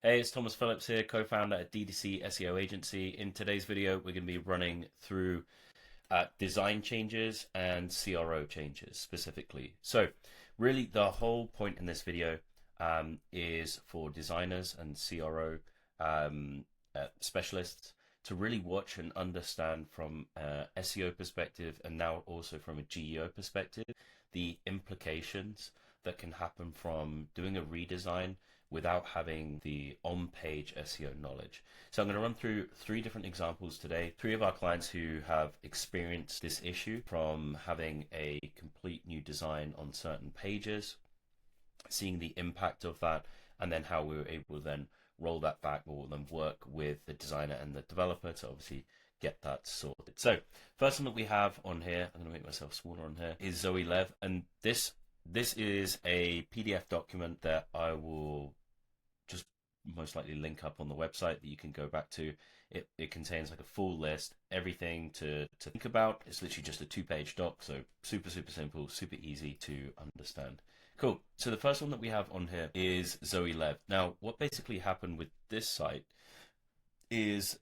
Hey, it's Thomas Phillips here, co-founder at DDC SEO Agency. In today's video, we're going to be running through design changes and CRO changes specifically. So really the whole point in this video is for designers and CRO specialists to really watch and understand from SEO perspective and now also from a GEO perspective, the implications that can happen from doing a redesign without having the on-page SEO knowledge. So I'm going to run through 3 different examples today. 3 of our clients who have experienced this issue from having a complete new design on certain pages, seeing the impact of that, and then how we were able to then roll that back or then work with the designer and the developer to obviously get that sorted. So first one that we have on here, I'm going to make myself smaller on here, is Zoe Lev, and this is a PDF document that I will just most likely link up on the website that you can go back to. It contains like a full list, everything to think about. It's literally just a 2-page doc, so super simple, super easy to understand. Cool. So the first one that we have on here is Zoe Lev. Now, what basically happened with this site is,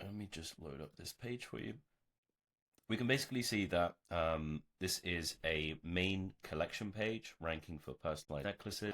let me just load up this page for you. We can basically see that this is a main collection page ranking for personalized necklaces.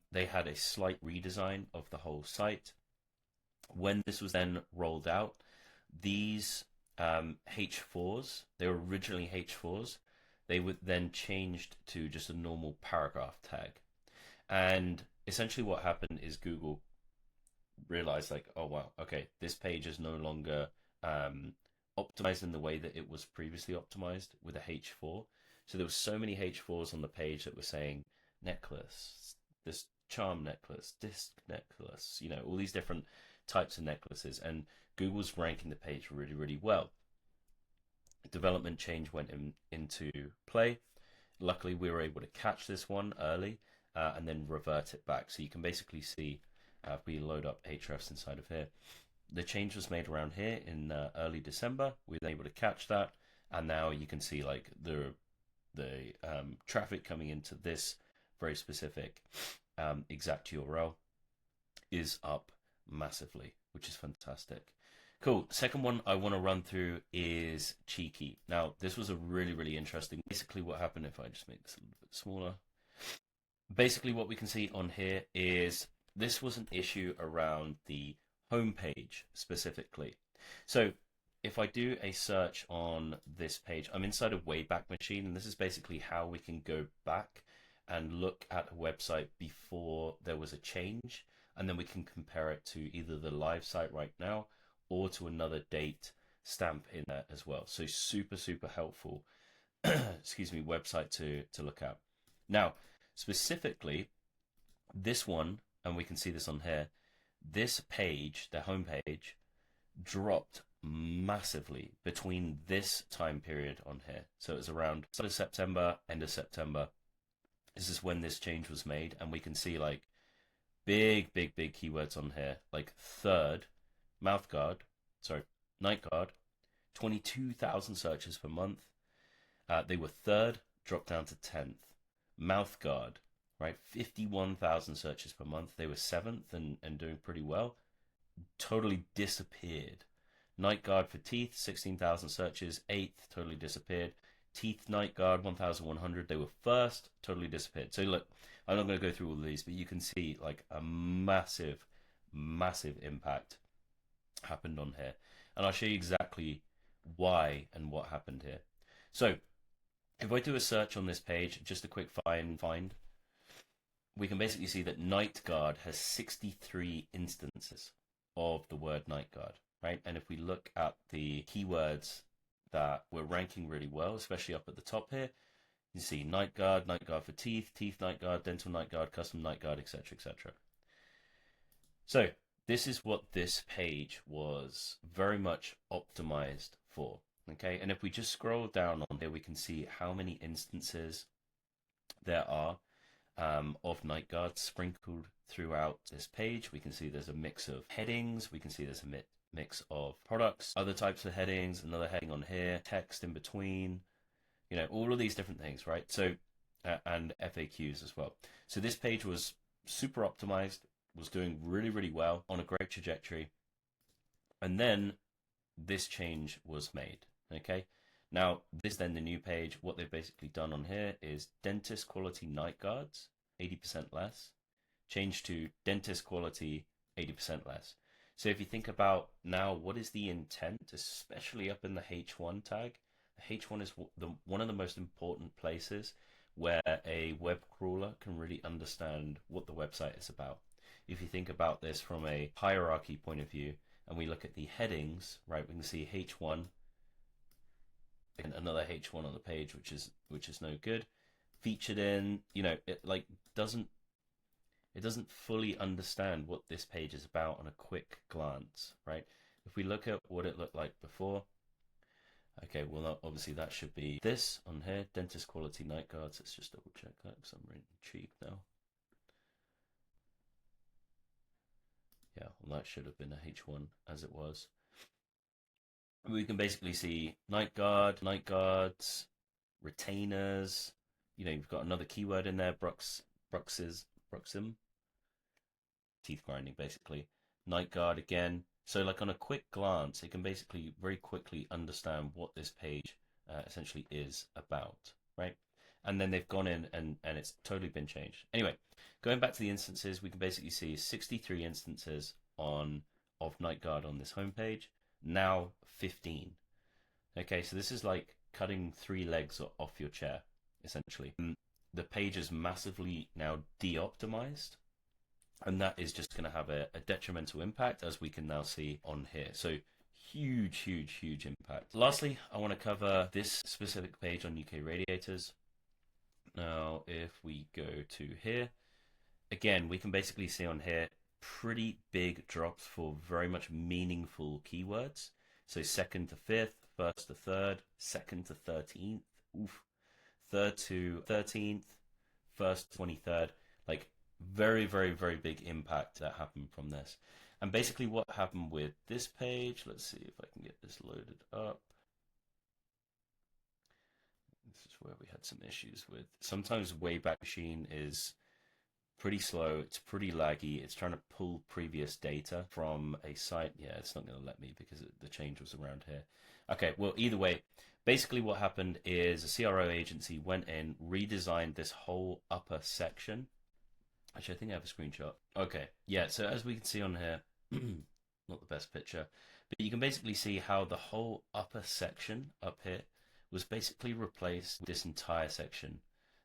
They had a slight redesign of the whole site. When this was then rolled out, these H4s, they were originally H4s, they were then changed to just a normal paragraph tag. And essentially what happened is Google realized like, oh wow, okay, this page is no longer optimized in the way that it was previously optimized with a H4. So there were so many H4s on the page that were saying necklace, this charm necklace, disc necklace, you know, all these different types of necklaces, and Google's ranking the page really well. Development change went into play. Luckily, we were able to catch this one early and then revert it back. So you can basically see if we load up Ahrefs inside of here, the change was made around here in early December. We were able to catch that, and now you can see like the traffic coming into this very specific exact URL is up massively, which is fantastic. Cool. Second one I want to run through is Cheeky. Now, this was a really interesting. Basically, what happened, if I just make this a little bit smaller, basically what we can see on here is this was an issue around the homepage specifically. So if I do a search on this page, I'm inside a Wayback Machine, and this is basically how we can go back and look at a website before there was a change, and then we can compare it to either the live site right now or to another date stamp in there as well. So super helpful excuse me, website to look at. Now, specifically this one, and we can see this on here, this page, the home page, dropped massively between this time period on here. So it was around start of September, end of September. This is when this change was made, and we can see like big keywords on here, like third, night guard, 22,000 searches per month. They were third, dropped down to 10th. Mouth guard, right? 51,000 searches per month. They were 7th and doing pretty well. Totally disappeared. Night guard for teeth, 16,000 searches, 8th, totally disappeared. Teeth night guard, 1,100. They were first, totally disappeared. So look, I'm not going to go through all of these, but you can see like a massive impact happened on here. And I'll show you exactly why and what happened here. So if I do a search on this page, just a quick find, we can basically see that night guard has 63 instances of the word night guard, right? And if we look at the keywords that were ranking really well, especially up at the top here, you see night guard for teeth night guard, dental night guard, custom night guard, etc. So this is what this page was very much optimized for, okay? And if we just scroll down on here, we can see how many instances there are of night guards sprinkled throughout this page. We can see there's a mix of headings. We can see there's a mix of products, other types of headings, another heading on here, text in between, you know, all of these different things, right? So, and FAQs as well. So this page was super optimized, was doing really, really well on a great trajectory. And then this change was made. Okay. Now, this then the new page, what they've basically done on here is dentist quality night guards, 80% less, change to dentist quality, 80% less. So if you think about now, what is the intent, especially up in the H1 tag? The H1 is one of the most important places where a web crawler can really understand what the website is about. If you think about this from a hierarchy point of view, and we look at the headings, right, we can see H1 and another H1 on the page, which is no good. Featured in, it like doesn't fully understand what this page is about on a quick glance, right? If we look at what it looked like before, okay, well, obviously that should be this on here, dentist quality night guards. Let's just double check that because I'm really cheap now. Yeah, well, that should have been a H1 as it was. We can basically see night guards, retainers. You've got another keyword in there, bruxism, teeth grinding, basically. Night guard again. So like on a quick glance, it can basically very quickly understand what this page essentially is about, right? And then they've gone in and it's totally been changed. Anyway, going back to the instances, we can basically see 63 instances of night guard on this homepage. Now 15. Okay, so this is like cutting 3 legs off your chair, essentially. The page is massively now de-optimized, and that is just going to have a detrimental impact, as we can now see on here. So huge impact. Lastly, I want to cover this specific page on UK Radiators. Now, if we go to here, again, we can basically see on here pretty big drops for very much meaningful keywords. So 2nd to 5th, 1st to 3rd, 2nd to 13th, 3rd to 13th, 1st to 23rd, like very big impact that happened from this. And basically what happened with this page, let's see if I can get this loaded up. This is where we had some issues with. Sometimes Wayback Machine is pretty slow, it's pretty laggy, it's trying to pull previous data from a site. Yeah, it's not going to let me because the change was around here. Okay, well, either way, basically what happened is a CRO agency went in, redesigned this whole upper section. Actually, I think I have a screenshot. Okay, yeah, so as we can see on here, not the best picture, but you can basically see how the whole upper section up here was basically replaced with this entire section.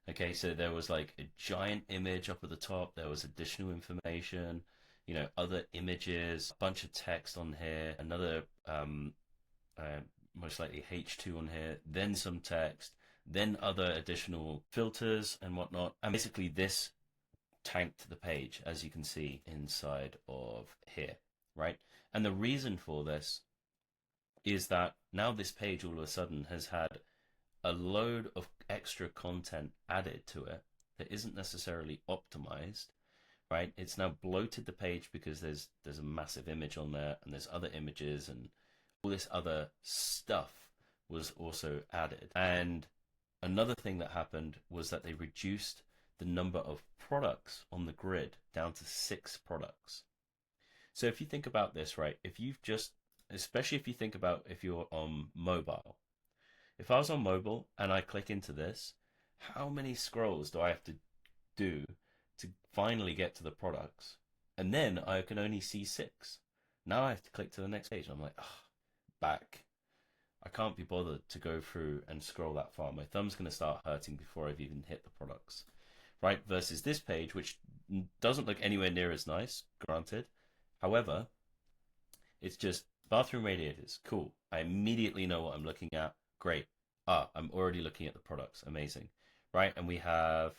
Okay, so there was like a giant image up at the top, there was additional information, other images, a bunch of text on here, another most likely H2 on here, then some text, then other additional filters and whatnot. And basically this tanked the page, as you can see inside of here, right? And the reason for this is that now this page all of a sudden has had a load of extra content added to it that isn't necessarily optimized, right? It's now bloated the page because there's a massive image on there, and there's other images, and all this other stuff was also added. And another thing that happened was that they reduced the number of products on the grid down to 6 products. So if you think about this, right, especially if you think about if you're on mobile, if I was on mobile and I click into this, how many scrolls do I have to do to finally get to the products? And then I can only see 6. Now I have to click to the next page. I'm like, back. I can't be bothered to go through and scroll that far. My thumb's going to start hurting before I've even hit the products, right? Versus this page, which doesn't look anywhere near as nice, granted. However, it's just bathroom radiators. Cool. I immediately know what I'm looking at. Great. I'm already looking at the products. Amazing. Right? And we have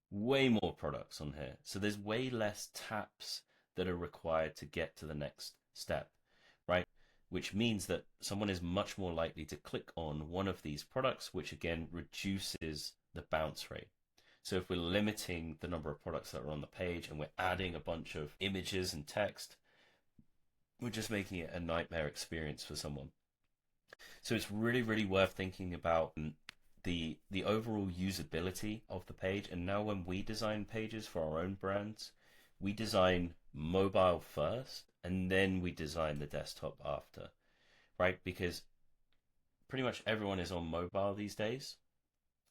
way more products on here. So there's way less taps that are required to get to the next step, right? Which means that someone is much more likely to click on one of these products, which again reduces the bounce rate. So if we're limiting the number of products that are on the page and we're adding a bunch of images and text, we're just making it a nightmare experience for someone. So it's really worth thinking about the overall usability of the page. And now when we design pages for our own brands, we design mobile first and then we design the desktop after, right? Because pretty much everyone is on mobile these days.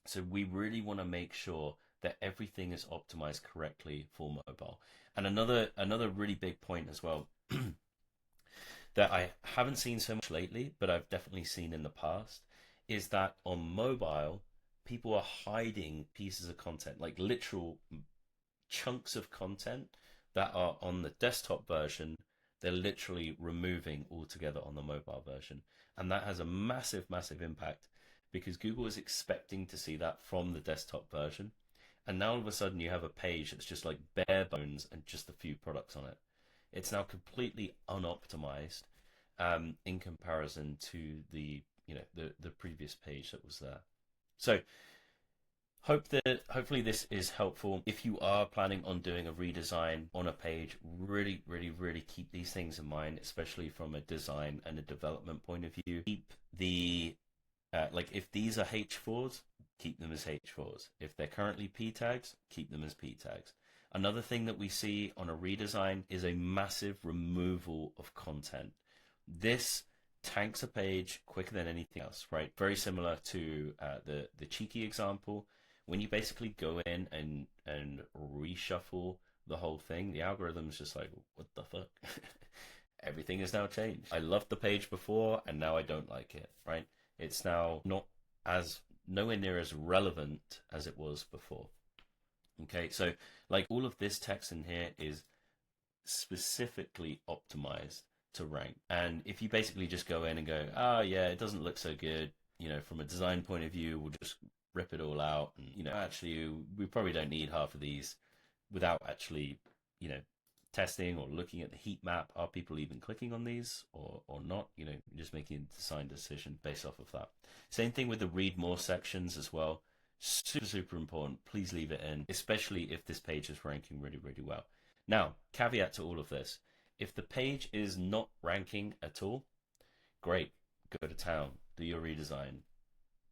So we really want to make sure that everything is optimized correctly for mobile. And another really big point as well that I haven't seen so much lately, but I've definitely seen in the past, is that on mobile, people are hiding pieces of content, like literal chunks of content that are on the desktop version. They're literally removing altogether on the mobile version. And that has a massive, massive impact because Google is expecting to see that from the desktop version. And now all of a sudden you have a page that's just like bare bones and just a few products on it. It's now completely unoptimized in comparison to the previous page that was there. So hopefully this is helpful. If you are planning on doing a redesign on a page, really, really, really keep these things in mind, especially from a design and a development point of view. Keep the like if these are H4s, keep them as H4s. If they're currently P tags, keep them as P tags. Another thing that we see on a redesign is a massive removal of content. This tanks a page quicker than anything else, right? Very similar to the cheeky example. When you basically go in and reshuffle the whole thing, the algorithm's just like, what the fuck? Everything has now changed. I loved the page before, and now I don't like it, right? It's now nowhere near as relevant as it was before. Okay, so like all of this text in here is specifically optimized to rank. And if you basically just go in and go, yeah, it doesn't look so good, from a design point of view, we'll just rip it all out. And, actually, we probably don't need half of these without actually, testing or looking at the heat map. Are people even clicking on these or not? Just making a design decision based off of that. Same thing with the read more sections as well. Super, super important. Please leave it in, especially if this page is ranking really, really well. Now, caveat to all of this. If the page is not ranking at all, great, go to town, do your redesign.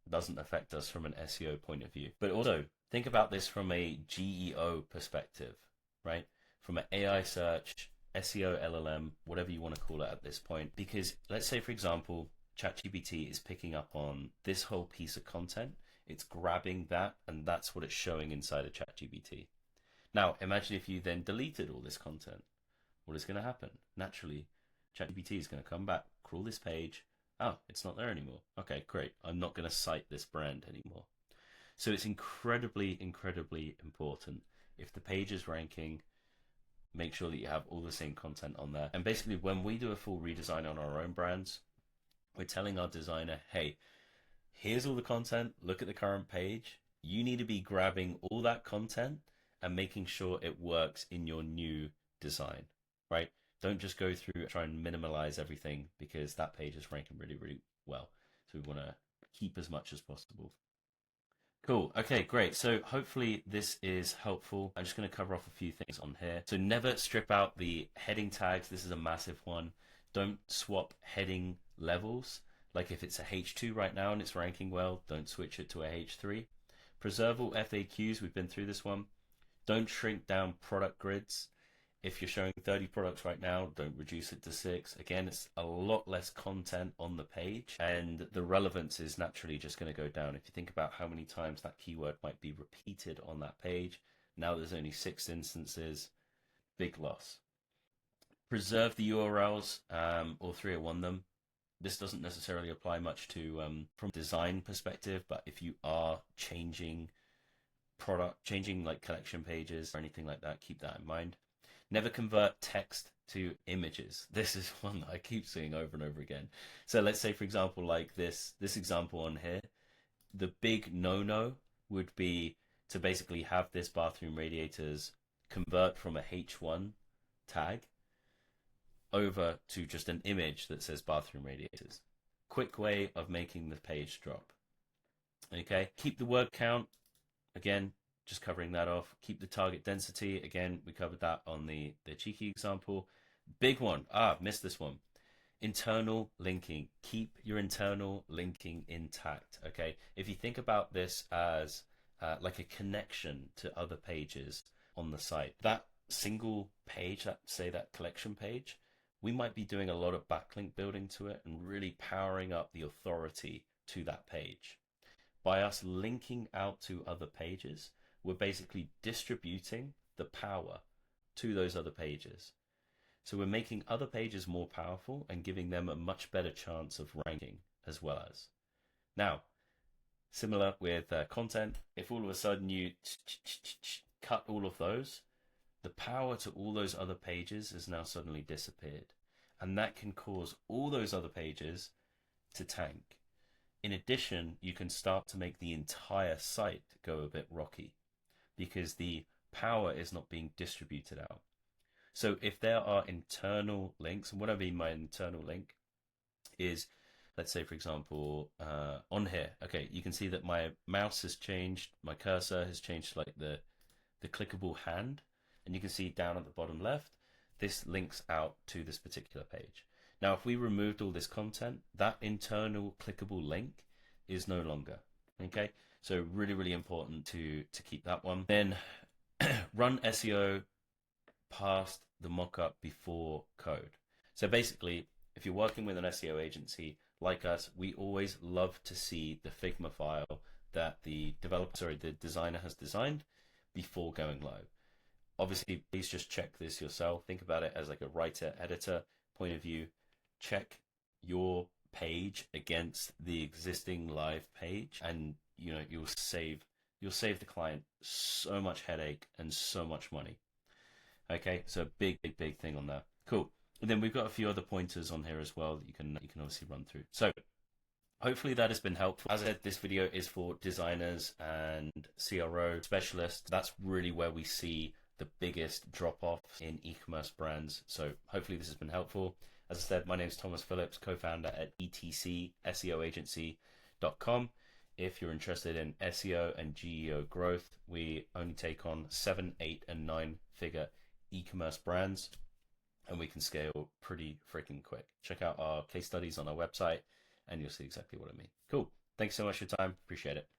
It doesn't affect us from an SEO point of view. But also, think about this from a GEO perspective, right? From an AI search, SEO, LLM, whatever you want to call it at this point. Because let's say, for example, ChatGPT is picking up on this whole piece of content. It's grabbing that, and that's what it's showing inside of ChatGPT. Now, imagine if you then deleted all this content. What is going to happen? Naturally, ChatGPT is going to come back, crawl this page. Oh, it's not there anymore. Okay, great. I'm not going to cite this brand anymore. So it's incredibly, incredibly important. If the page is ranking, make sure that you have all the same content on there. And basically, when we do a full redesign on our own brands, we're telling our designer, hey, here's all the content. Look at the current page. You need to be grabbing all that content and making sure it works in your new design, right? Don't just go through and try and minimalize everything because that page is ranking really, really well. So we want to keep as much as possible. Cool. Okay, great. So hopefully this is helpful. I'm just going to cover off a few things on here. So never strip out the heading tags. This is a massive one. Don't swap heading levels. Like if it's a H2 right now and it's ranking well, don't switch it to a H3. Preserve all FAQs. We've been through this one. Don't shrink down product grids. If you're showing 30 products right now, don't reduce it to 6. Again, it's a lot less content on the page, and the relevance is naturally just going to go down. If you think about how many times that keyword might be repeated on that page, now there's only 6 instances, big loss. Preserve the URLs or 301 them. This doesn't necessarily apply much to from a design perspective, but if you are changing like collection pages or anything like that, keep that in mind. Never convert text to images. This is one that I keep seeing over and over again. So let's say, for example, like this example on here, the big no-no would be to basically have this bathroom radiators convert from a H1 tag over to just an image that says bathroom radiators. Quick way of making the page drop. Okay, keep the word count. Again, just covering that off. Keep the target density. Again, we covered that on the cheeky example. Big one. Missed this one. Internal linking. Keep your internal linking intact. Okay. If you think about this as like a connection to other pages on the site, that single page, that say that collection page, we might be doing a lot of backlink building to it and really powering up the authority to that page. By us linking out to other pages, we're basically distributing the power to those other pages. So we're making other pages more powerful and giving them a much better chance of ranking as well as. Now, similar with content, if all of a sudden you cut all of those, the power to all those other pages has now suddenly disappeared. And that can cause all those other pages to tank. In addition, you can start to make the entire site go a bit rocky because the power is not being distributed out. So if there are internal links, and what I mean by internal link is, let's say, for example, on here, okay, you can see that my mouse has changed, my cursor has changed, like the clickable hand, and you can see down at the bottom left, this links out to this particular page. Now, if we removed all this content, that internal clickable link is no longer, okay? So really, really important to keep that one. Then run SEO past the mockup before code. So basically, if you're working with an SEO agency like us, we always love to see the Figma file that the designer has designed before going live. Obviously, please just check this yourself. Think about it as like a writer, editor point of view. Check your page against the existing live page, and you'll save the client so much headache and so much money. Okay, so big thing on that. Cool. And then we've got a few other pointers on here as well that you can obviously run through. So hopefully that has been helpful. As I said, this video is for designers and CRO specialists. That's really where we see the biggest drop-off in e-commerce brands. So hopefully this has been helpful. As I said, my name is Thomas Phillips, co-founder at etcseoagency.com. If you're interested in SEO and GEO growth, we only take on 7, 8, and 9-figure e-commerce brands, and we can scale pretty freaking quick. Check out our case studies on our website, and you'll see exactly what I mean. Cool. Thanks so much for your time. Appreciate it.